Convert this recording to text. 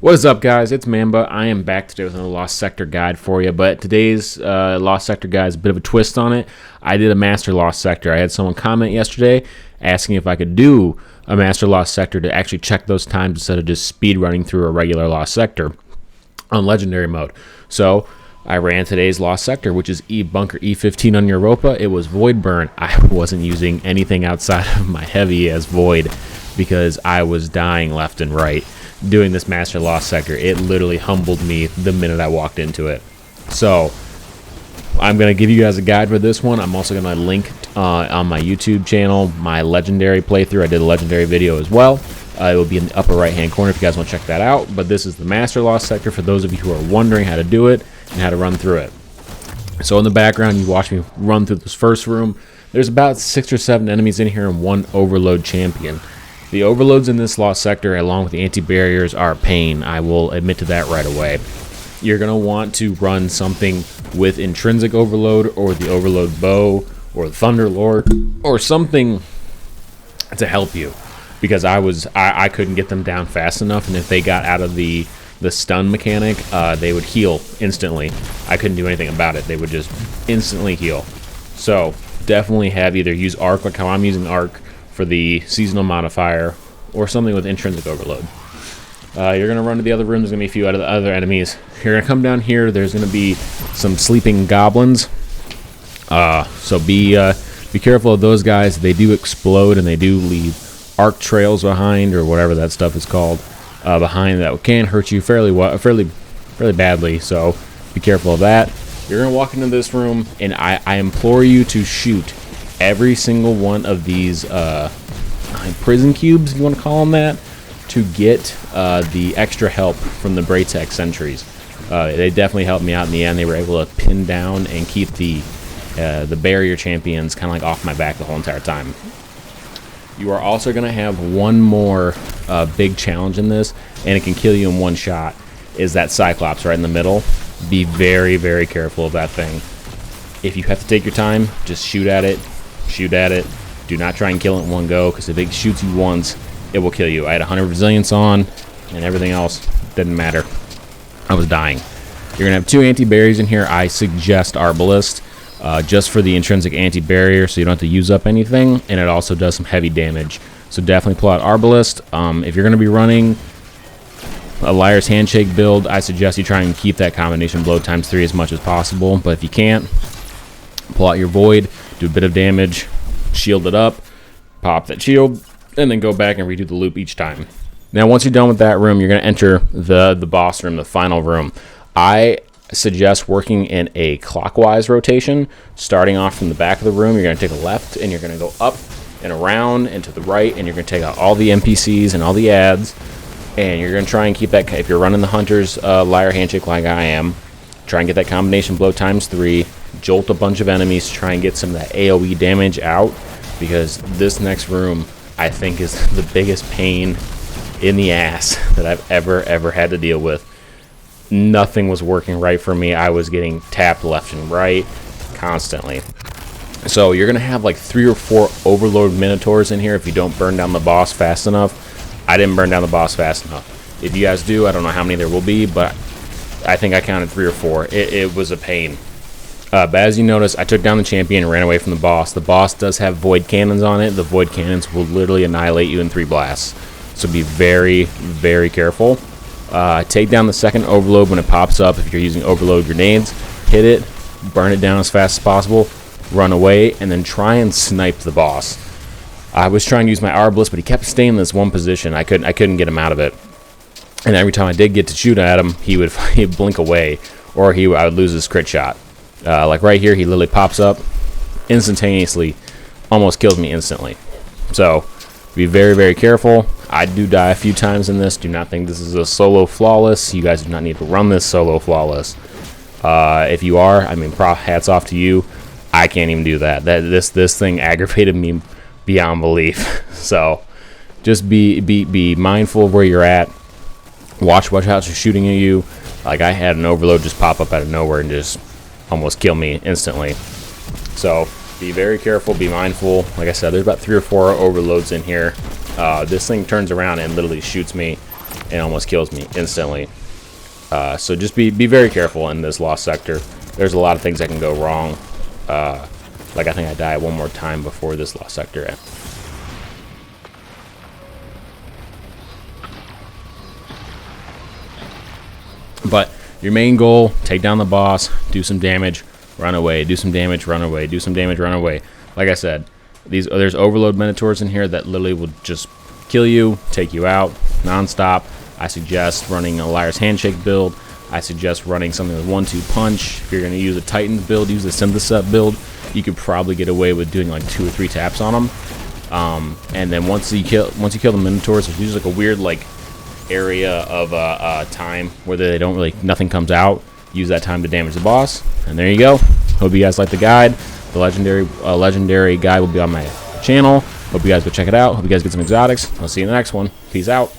What is up, guys? It's Mamba. I am back today with another Lost Sector guide for you, but today's Lost Sector guide is a bit of a twist on it. I did a Master Lost Sector. I had someone comment yesterday asking if I could do a Master Lost Sector to actually check those times instead of just speed running through a regular Lost Sector on Legendary mode. So I ran today's Lost Sector, which is Bunker E15 on Europa. It was Void Burn. I wasn't using anything outside of my heavy as Void because I was dying left and right doing this Master Lost Sector. It literally humbled me the minute I walked into it. So I'm going to give you guys a guide for this one. I'm also going to link on my YouTube channel my Legendary playthrough. I did a Legendary video as well. It will be in the upper right hand corner if you guys want to check that out. But this is the Master Lost Sector for those of you who are wondering how to do it and how to run through it. So in the background, you watch me run through this first room. There's about 6 or 7 enemies in here and 1 Overload champion. The overloads in this Lost Sector, along with the anti-barriers, are a pain. I will admit to that right away. You're going to want to run something with intrinsic overload, or the overload bow, or the Thunder Lord, or something to help you. Because I couldn't get them down fast enough, and if they got out of the stun mechanic, they would heal instantly. I couldn't do anything about it. They would just instantly heal. So definitely have either use arc, like how I'm using arc, for the seasonal modifier, or something with intrinsic overload. You're going to run to the other room. There's going to be a few out of the other enemies. You're going to come down here. There's going to be some sleeping goblins. So be careful of those guys. They do explode, and they do leave arc trails behind, or whatever that stuff is called, behind that can hurt you fairly badly. So be careful of that. You're going to walk into this room, and I implore you to shoot every single one of these prison cubes, if you want to call them that, to get the extra help from the Braytech sentries. They definitely helped me out in the end. They were able to pin down and keep the barrier champions kind of like off my back the whole entire time. You are also going to have one more big challenge in this, and it can kill you in one shot, is that Cyclops right in the middle. Be very, very careful of that thing. If you have to take your time, just shoot at it. Shoot at it. Do not try and kill it in one go, because if it shoots you once, it will kill you. I had 100 resilience on, and everything else didn't matter. I was dying. You're going to have 2 anti-barriers in here. I suggest Arbalest, just for the intrinsic anti-barrier, so you don't have to use up anything, and it also does some heavy damage. So definitely pull out Arbalest. If you're going to be running a Liar's Handshake build, I suggest you try and keep that combination blow ×3 as much as possible, but if you can't, pull out your Void, do a bit of damage, shield it up, pop that shield, and then go back and redo the loop each time. Now, once you're done with that room, you're going to enter the boss room, the final room. I suggest working in a clockwise rotation, starting off from the back of the room. You're going to take a left, and you're going to go up and around and to the right, and you're going to take out all the NPCs and all the ads, and you're going to try and keep that, if you're running the Hunter's Liar Handshake like I am, try and get that combination blow ×3, jolt a bunch of enemies, try and get some of that AoE damage out, because this next room, I think, is the biggest pain in the ass that I've ever had to deal with. Nothing was working right for me. I was getting tapped left and right constantly. So you're going to have like 3 or 4 Overload Minotaurs in here if you don't burn down the boss fast enough. I didn't burn down the boss fast enough. If you guys do, I don't know how many there will be, but I think I counted 3 or 4. It was a pain. But as you notice, I took down the champion and ran away from the boss. The boss does have void cannons on it. The void cannons will literally annihilate you in 3 blasts. So be very, very careful. Take down the second overload when it pops up. If you're using overload grenades, hit it, burn it down as fast as possible, run away, and then try and snipe the boss. I was trying to use my Arbalest, but he kept staying in this one position. I couldn't get him out of it. And every time I did get to shoot at him, he'd blink away, or I would lose his crit shot. Like right here, he literally pops up instantaneously, almost kills me instantly. So be very, very careful. I do die a few times in this. Do not think this is a solo flawless. You guys do not need to run this solo flawless. If you are, I mean, hats off to you. I can't even do that. This thing aggravated me beyond belief. So just be mindful of where you're at. Watch out for shooting at you. Like I had an overload just pop up out of nowhere and just almost kill me instantly. So be very careful, be mindful. Like I said, there's about 3 or 4 overloads in here. This thing turns around and literally shoots me and almost kills me instantly. So just be very careful in this lost sector. There's a lot of things that can go wrong. Like I think I died one more time before this lost sector. But your main goal, take down the boss, do some damage, run away, do some damage, run away, do some damage, run away. Like I said, there's overload Minotaurs in here that literally will just kill you, take you out, non-stop. I suggest running a Liar's Handshake build. I suggest running something with 1-2 punch. If you're going to use a Titan build, use the Syntheset build. You could probably get away with doing like 2 or 3 taps on them. And then once you kill the Minotaurs, there's usually like a weird like area of time where they don't really, nothing comes out. Use that time to damage the boss, and there you go. Hope you guys like the guide. The legendary guide will be on my channel. Hope you guys go check it out. Hope you guys get some exotics. I'll see you in the next one. Peace out.